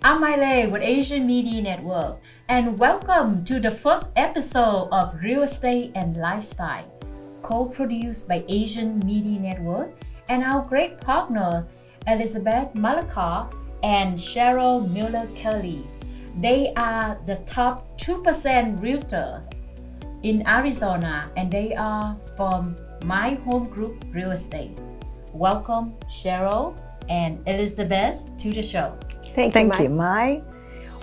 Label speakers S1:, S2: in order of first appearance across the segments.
S1: I'm Miller with Asian Media Network, and welcome to the first episode of Real Estate and Lifestyle, co-produced by Asian Media Network and our great partner, Elizabeth Malakar and Cheryl Miller-Kelley. They are the top 2% realtors in Arizona, and they are from My Home Group Real Estate. Welcome, Cheryl and Elizabeth, to the show.
S2: Thank you, Mai.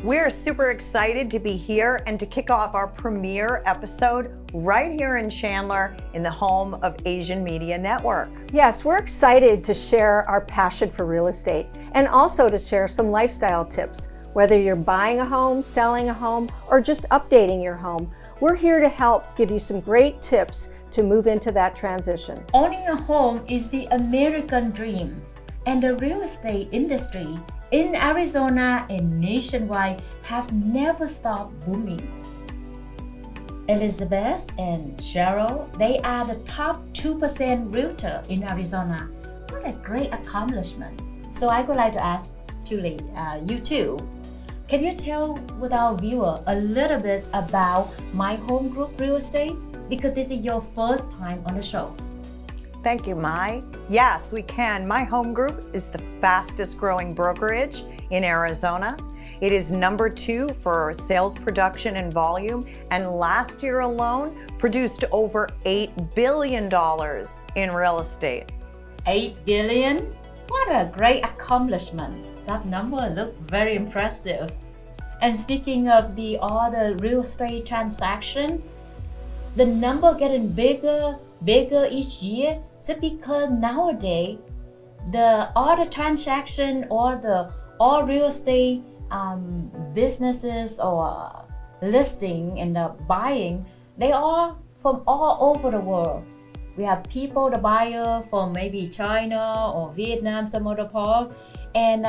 S2: We're super excited to be here and to kick off our premiere episode right here in Chandler in the home of Asian Media Network.
S3: Yes, we're excited to share our passion for real estate and also to share some lifestyle tips. Whether you're buying a home, selling a home, or just updating your home, we're here to help give you some great tips to move into that transition.
S1: Owning a home is the American dream, and the real estate industry in Arizona and nationwide have never stopped booming. Elizabeth and Cheryl, they are the top 2% realtor in Arizona. What a great accomplishment. So I would like to ask you two, can you tell with our viewer a little bit about My Home Group Real Estate? Because this is your first time on the show.
S2: Thank you, Mai. Yes, we can. My Home Group is the fastest growing brokerage in Arizona. It is number 2 for sales production and volume, and last year alone produced over $8 billion in real estate.
S1: 8 billion? What a great accomplishment. That number looked very impressive. And speaking of all the real estate transaction, the number getting bigger each year. So because nowadays, all the transaction or all real estate businesses or listing and the buying, they are from all over the world. We have people, the buyer from maybe China or Vietnam, some other part, and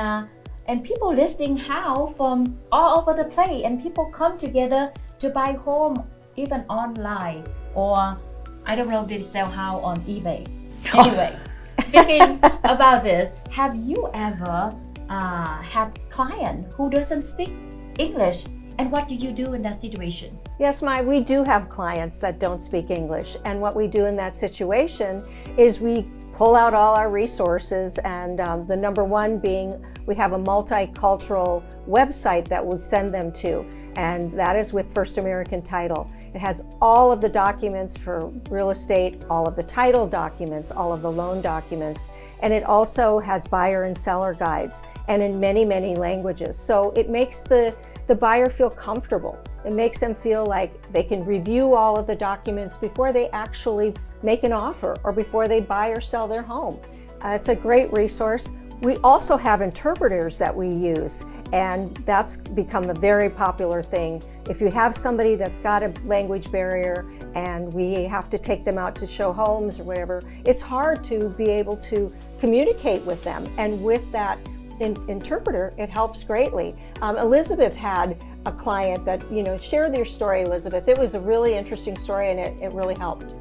S1: people listing house from all over the place, and people come together to buy home even online, or I don't know if they sell house on eBay. Anyway, speaking about this, have you ever had client who doesn't speak English, and what do you do in that situation?
S3: Yes, Mai, we do have clients that don't speak English, and what we do in that situation is we pull out all our resources, and the number one being we have a multicultural website that we'll send them to, and that is with First American Title. It has all of the documents for real estate, all of the title documents, all of the loan documents, and it also has buyer and seller guides, and in many, many languages. So it makes the buyer feel comfortable. It makes them feel like they can review all of the documents before they actually make an offer or before they buy or sell their home. It's a great resource. We also have interpreters that we use, and that's become a very popular thing. If you have somebody that's got a language barrier and we have to take them out to show homes or whatever, it's hard to be able to communicate with them. And with that interpreter, it helps greatly. Elizabeth had a client that, shared their story, Elizabeth. It was a really interesting story, and it really helped.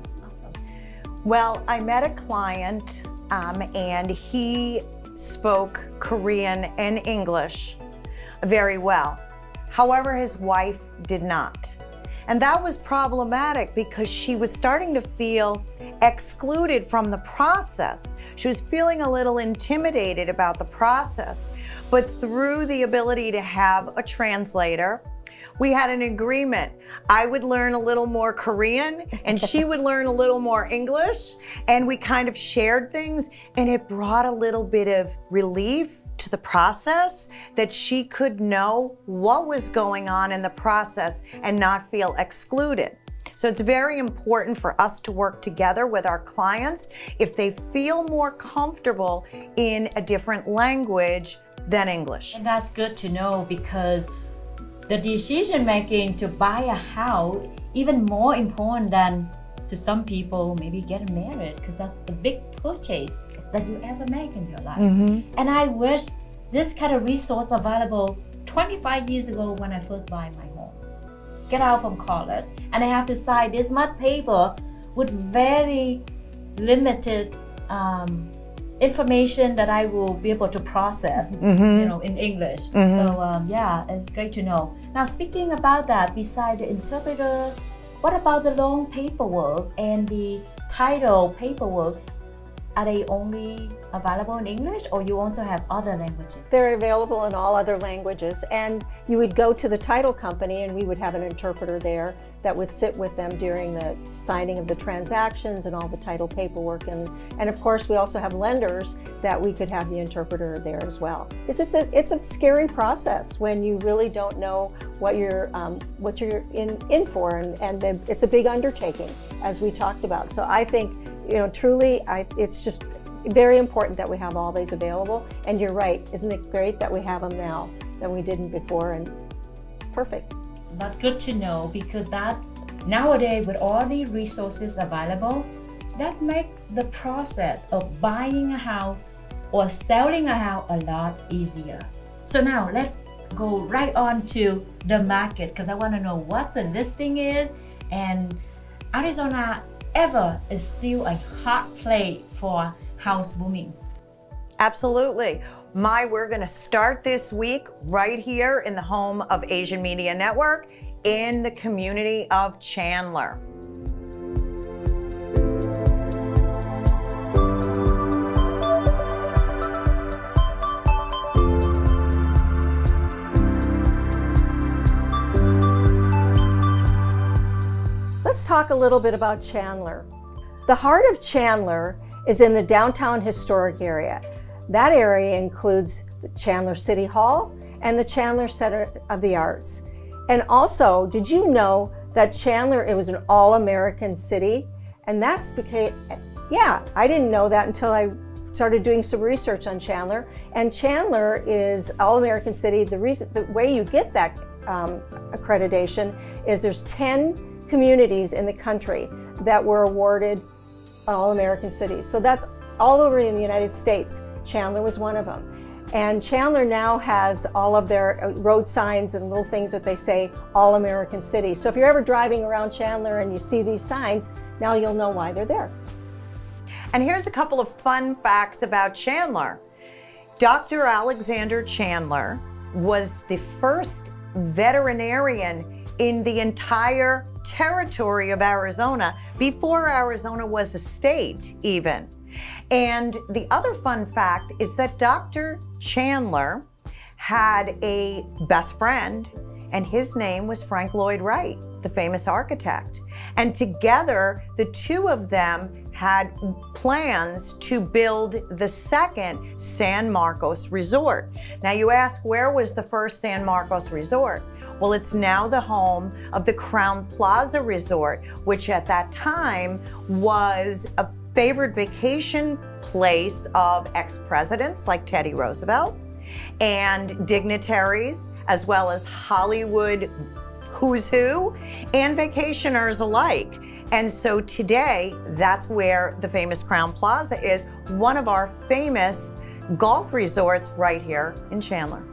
S2: Well, I met a client and he spoke Korean and English very well. However, his wife did not. And that was problematic because she was starting to feel excluded from the process. She was feeling a little intimidated about the process. But through the ability to have a translator, we had an agreement. I would learn a little more Korean and she would learn a little more English, and we kind of shared things, and it brought a little bit of relief to the process, that she could know what was going on in the process and not feel excluded. So it's very important for us to work together with our clients if they feel more comfortable in a different language than English.
S1: And that's good to know, because the decision making to buy a house even more important than to some people maybe getting married, because that's the big purchase that you ever make in your life.
S2: Mm-hmm.
S1: And I wish this kind of resource available 25 years ago when I first buy my home. Get out from college and I have to sign this much paper with very limited information that I will be able to process, in English. So yeah, it's great to know. Now, speaking about that, beside the interpreter, what about the loan paperwork and the title paperwork? Are they only available in English, or you also have other languages?
S3: They're available in all other languages, and you would go to the title company and we would have an interpreter there that would sit with them during the signing of the transactions and all the title paperwork. And of course, we also have lenders that we could have the interpreter there as well. It's a scary process when you really don't know what you're in for, and it's a big undertaking, as we talked about. So I think, truly, it's just very important that we have all these available. And you're right, isn't it great that we have them now that we didn't before? And perfect.
S1: But good to know, because that nowadays, with all the resources available, that makes the process of buying a house or selling a house a lot easier. So now let's go right on to the market, because I want to know what the listing is. And Arizona ever is still a hot place for house booming.
S2: Absolutely. We're going to start this week right here in the home of Asian Media Network in the community of Chandler.
S3: Let's talk a little bit about Chandler. The heart of Chandler is in the downtown historic area. That area includes the Chandler City Hall and the Chandler Center of the Arts. And also, did you know that Chandler, it was an all-American city? And that's because, I didn't know that until I started doing some research on Chandler. And Chandler is all-American city. The way you get that accreditation is there's 10 communities in the country that were awarded all-American cities. So that's all over in the United States. Chandler was one of them. And Chandler now has all of their road signs and little things that they say all-American city. So if you're ever driving around Chandler and you see these signs, now you'll know why they're there.
S2: And here's a couple of fun facts about Chandler. Dr. Alexander Chandler was the first veterinarian in the entire territory of Arizona before Arizona was a state even. And the other fun fact is that Dr. Chandler had a best friend, and his name was Frank Lloyd Wright, the famous architect. And together, the two of them had plans to build the second San Marcos Resort. Now you ask, where was the first San Marcos Resort? Well, it's now the home of the Crowne Plaza Resort, which at that time was a favorite vacation place of ex-presidents like Teddy Roosevelt and dignitaries, as well as Hollywood who's who and vacationers alike. And so today, that's where the famous Crowne Plaza is, one of our famous golf resorts right here in Chandler.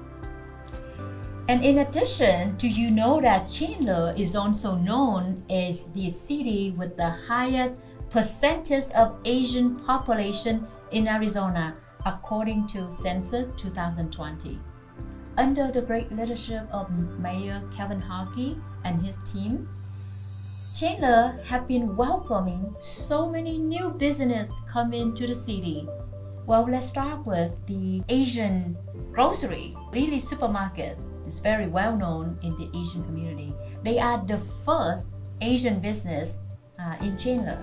S1: And in addition, do you know that Chandler is also known as the city with the highest percentage of Asian population in Arizona, according to Census 2020. Under the great leadership of Mayor Kevin Hockey and his team, Chandler have been welcoming so many new businesses come into the city. Well, let's start with the Asian grocery. Lily Supermarket is very well known in the Asian community. They are the first Asian business in Chandler.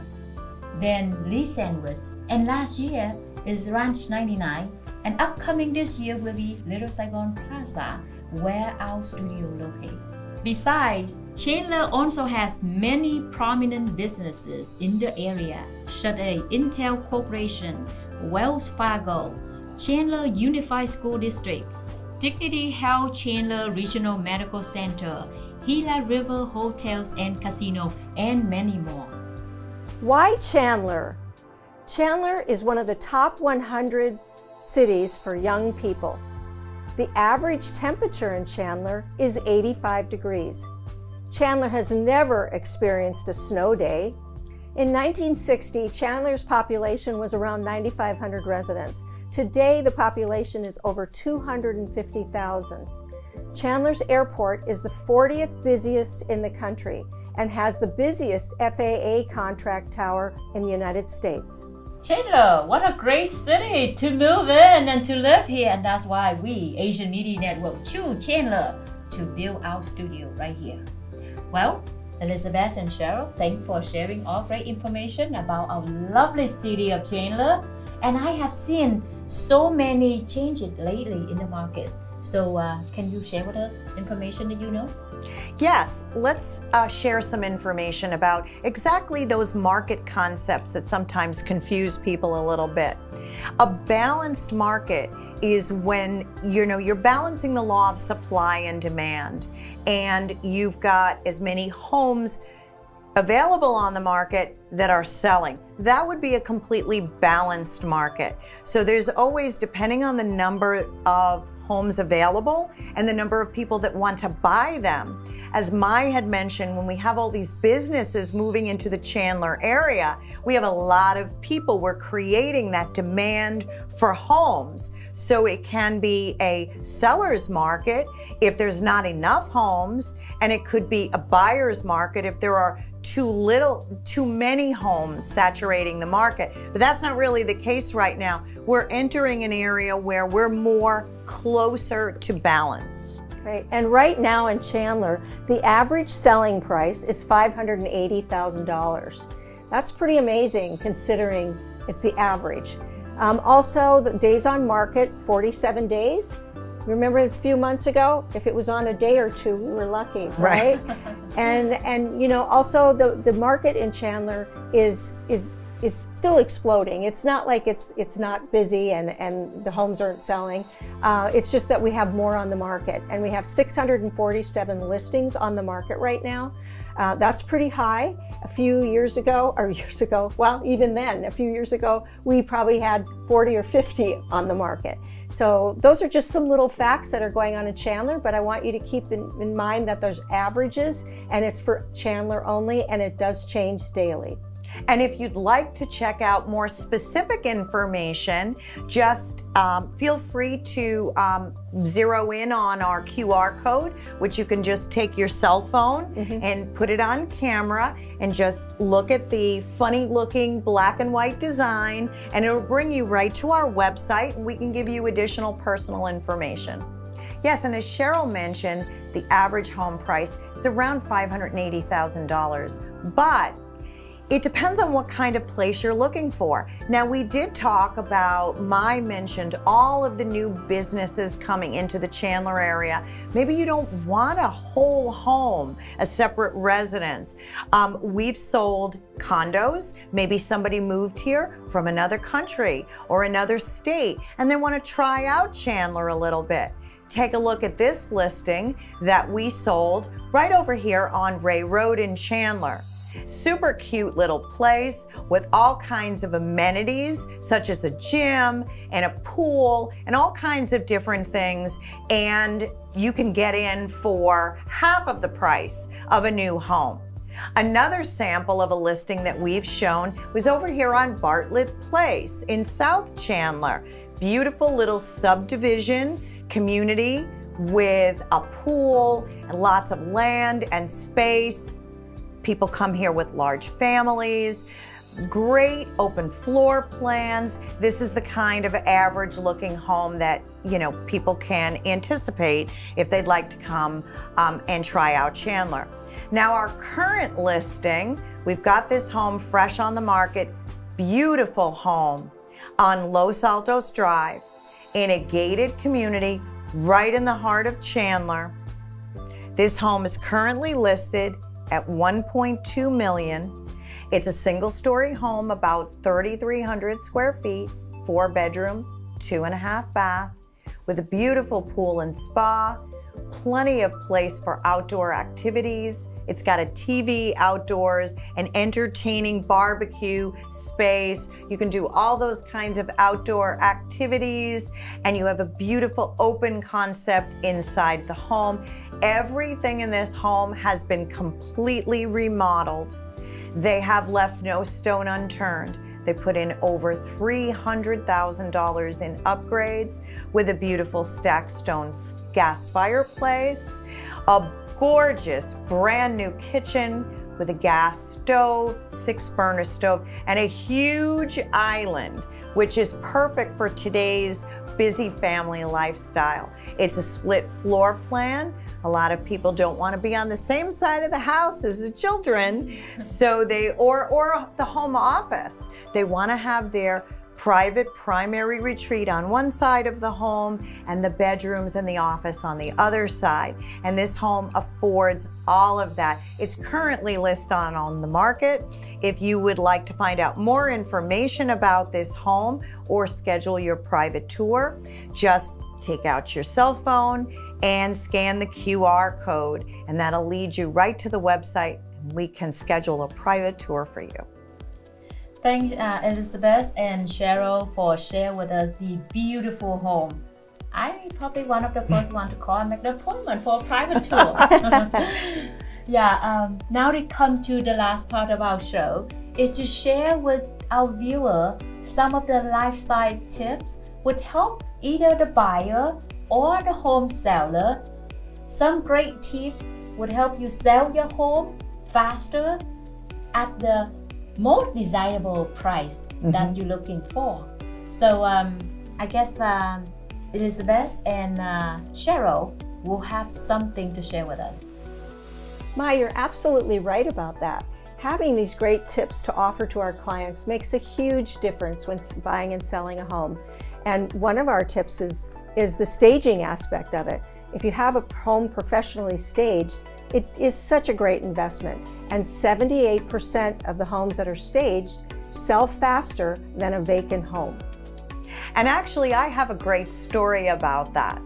S1: Then Lee Sandwich, and last year is Ranch 99, and upcoming this year will be Little Saigon Plaza, where our studio located. Besides, Chandler also has many prominent businesses in the area, such as Intel Corporation, Wells Fargo, Chandler Unified School District, Dignity Health Chandler Regional Medical Center, Gila River Hotels and Casino, and many more.
S3: Why Chandler? Chandler is one of the top 100 cities for young people. The average temperature in Chandler is 85 degrees. Chandler has never experienced a snow day. In 1960, Chandler's population was around 9,500 residents. Today, the population is over 250,000. Chandler's airport is the 40th busiest in the country and has the busiest FAA contract tower in the United States.
S1: Chandler, what a great city to move in and to live here, and that's why we, Asian Media Network, choose Chandler to build our studio right here. Well, Elizabeth and Cheryl, thanks for sharing all great information about our lovely city of Chandler. And I have seen so many changes lately in the market. So can you share with us information that you know?
S2: Yes, let's share some information about exactly those market concepts that sometimes confuse people a little bit. A balanced market is when you're balancing the law of supply and demand, and you've got as many homes available on the market that are selling. That would be a completely balanced market. So there's always, depending on the number of homes available and the number of people that want to buy them. As Mai had mentioned, when we have all these businesses moving into the Chandler area, we have a lot of people. We're creating that demand for homes. So it can be a seller's market if there's not enough homes, and it could be a buyer's market if there are too many homes saturating the market. But that's not really the case right now. We're entering an area where we're more closer to balance.
S3: Right. And right now in Chandler, the average selling price is $580,000. That's pretty amazing considering it's the average. Also, the days on market, 47 days. Remember a few months ago, if it was on a day or two, we were lucky, right? and also the market in Chandler is still exploding. It's not like it's not busy and the homes aren't selling. It's just that we have more on the market, and we have 647 listings on the market right now. That's pretty high. A few years ago, well, even then, a few years ago, we probably had 40 or 50 on the market. So those are just some little facts that are going on in Chandler, but I want you to keep in mind that there's averages, and it's for Chandler only, and it does change daily.
S2: And if you'd like to check out more specific information, just feel free to zero in on our QR code, which you can just take your cell phone and put it on camera and just look at the funny looking black and white design, and it'll bring you right to our website, and we can give you additional personal information. Yes, and as Cheryl mentioned, the average home price is around $580,000, but it depends on what kind of place you're looking for. Now, we did talk about, Mai mentioned all of the new businesses coming into the Chandler area. Maybe you don't want a whole home, a separate residence. We've sold condos. Maybe somebody moved here from another country or another state, and they want to try out Chandler a little bit. Take a look at this listing that we sold right over here on Ray Road in Chandler. Super cute little place with all kinds of amenities, such as a gym and a pool and all kinds of different things. And you can get in for half of the price of a new home. Another sample of a listing that we've shown was over here on Bartlett Place in South Chandler. Beautiful little subdivision community with a pool and lots of land and space. People come here with large families, great open floor plans. This is the kind of average looking home that, people can anticipate if they'd like to come and try out Chandler. Now, our current listing, we've got this home fresh on the market, beautiful home on Los Altos Drive in a gated community right in the heart of Chandler. This home is currently listed at $1.2 million. It's a single-story home, about 3,300 square feet, 4-bedroom, 2.5 bath, with a beautiful pool and spa, plenty of place for outdoor activities. It's got a TV outdoors, an entertaining barbecue space. You can do all those kinds of outdoor activities, and you have a beautiful open concept inside the home. Everything in this home has been completely remodeled. They have left no stone unturned. They put in over $300,000 in upgrades with a beautiful stacked stone gas fireplace, a gorgeous brand new kitchen with a gas stove, 6-burner stove, and a huge island, which is perfect for today's busy family lifestyle. It's a split floor plan. A lot of people don't want to be on the same side of the house as the children, so or the home office. They want to have their private primary retreat on one side of the home and the bedrooms and the office on the other side. And this home affords all of that. It's currently listed on the market. If you would like to find out more information about this home or schedule your private tour, just take out your cell phone and scan the QR code, and that'll lead you right to the website, and we can schedule a private tour for you.
S1: Thanks, Elizabeth and Cheryl, for sharing with us the beautiful home. I'm probably one of the first one to call and make the appointment for a private tour. Now we come to the last part of our show, is to share with our viewer some of the lifestyle tips would help either the buyer or the home seller. Some great tips would help you sell your home faster at the more desirable price that you're looking for. So I guess Elizabeth and Cheryl will have something to share with us.
S3: Maya, you're absolutely right about that. Having these great tips to offer to our clients makes a huge difference when buying and selling a home. And one of our tips is the staging aspect of it. If you have a home professionally staged, it is such a great investment. And 78% of the homes that are staged sell faster than a vacant home.
S2: And actually, I have a great story about that.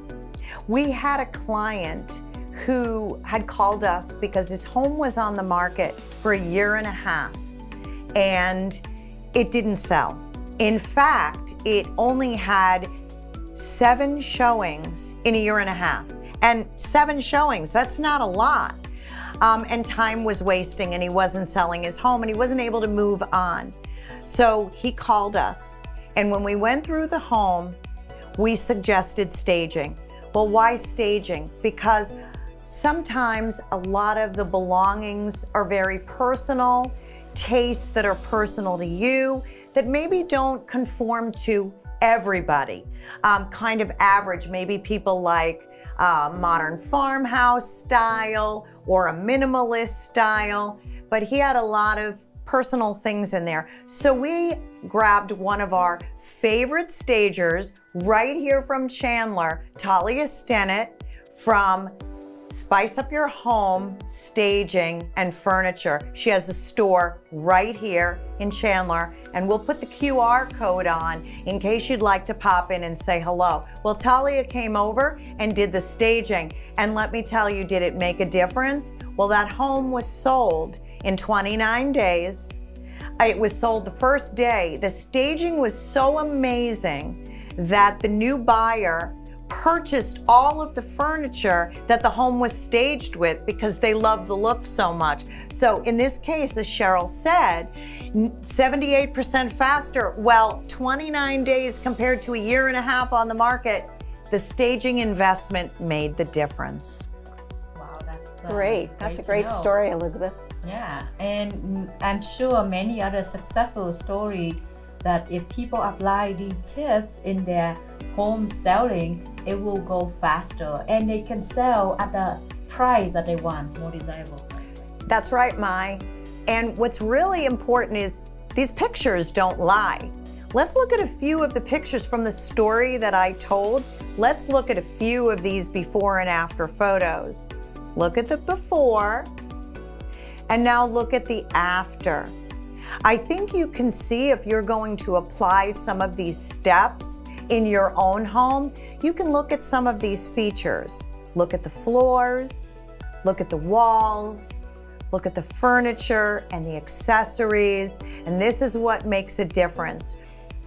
S2: We had a client who had called us because his home was on the market for 1.5 years and it didn't sell. In fact, it only had 7 showings in 1.5 years. And 7 showings, that's not a lot. And time was wasting, and he wasn't selling his home, and he wasn't able to move on. So he called us, and when we went through the home, we suggested staging. Well, why staging? Because sometimes a lot of the belongings are very personal, tastes that are personal to you, that maybe don't conform to everybody. Kind of average, maybe people like modern farmhouse style or a minimalist style, but he had a lot of personal things in there. So we grabbed one of our favorite stagers right here from Chandler, Talia Stennett from Spice Up Your Home Staging and Furniture. She has a store right here in Chandler, and we'll put the QR code on in case you'd like to pop in and say hello. Well, Talia came over and did the staging, and let me tell you, did it make a difference? Well, that home was sold in 29 days. It was sold the first day. The staging was so amazing that the new buyer purchased all of the furniture that the home was staged with because they loved the look so much. So in this case, as Cheryl said, 78% faster. Well, 29 days compared to 1.5 years on the market, the staging investment made the difference.
S1: Wow, that's
S3: Great. That's a great story, Elizabeth.
S1: Yeah, and I'm sure many other successful stories that if people apply these tips in their home selling, it will go faster and they can sell at the price that they want, more desirable price.
S2: That's right, Mai. And what's really important is these pictures don't lie. Let's look at a few of the pictures from the story that I told. Let's look at a few of these before and after photos. Look at the before, and now look at the after. I think you can see if you're going to apply some of these steps in your own home, you can look at some of these features. Look at the floors, look at the walls, look at the furniture and the accessories, and this is what makes a difference.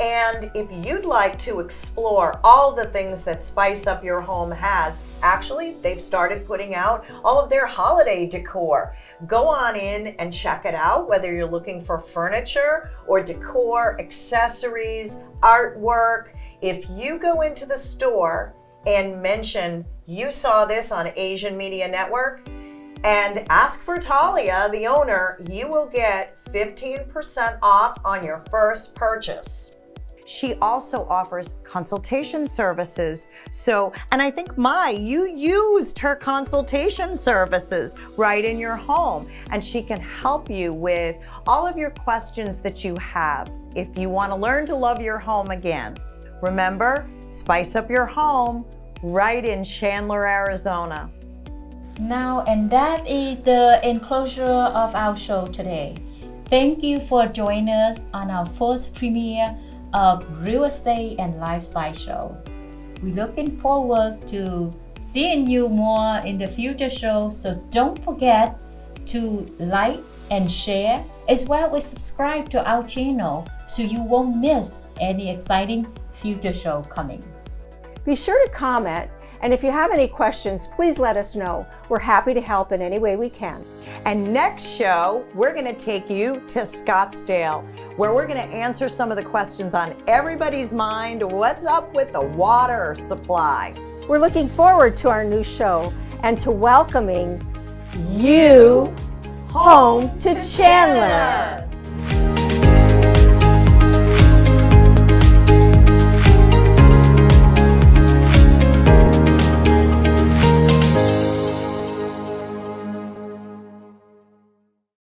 S2: And if you'd like to explore all the things that Spice Up Your Home has, actually, they've started putting out all of their holiday decor. Go on in and check it out, whether you're looking for furniture or decor, accessories, artwork. If you go into the store and mention you saw this on Asian Media Network and ask for Talia, the owner, you will get 15% off on your first purchase. She also offers consultation services. And I think, you used her consultation services right in your home, and she can help you with all of your questions that you have if you want to learn to love your home again. Remember, Spice Up Your Home right in Chandler, Arizona.
S1: Now, and that is the enclosure of our show today. Thank you for joining us on our first premiere of Real Estate and Lifestyle Show. We're looking forward to seeing you more in the future shows, so don't forget to like and share, as well as subscribe to our channel so you won't miss any exciting future show coming.
S3: Be sure to comment, and if you have any questions, please let us know. We're happy to help in any way we can.
S2: And next show, we're going to take you to Scottsdale, where we're going to answer some of the questions on everybody's mind. What's up with the water supply?
S3: We're looking forward to our new show and to welcoming you home to Chandler.